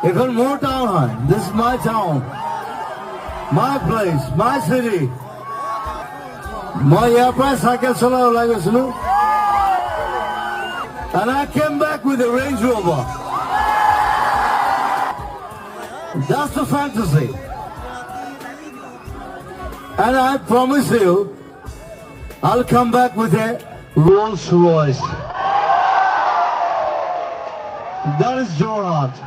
Even more town high. This is my town, my place, my city. My airplane cycle solo like this, and I came back with a Range Rover. That's the fantasy. And I promise you, I'll come back with a Rolls-Royce. That is your art.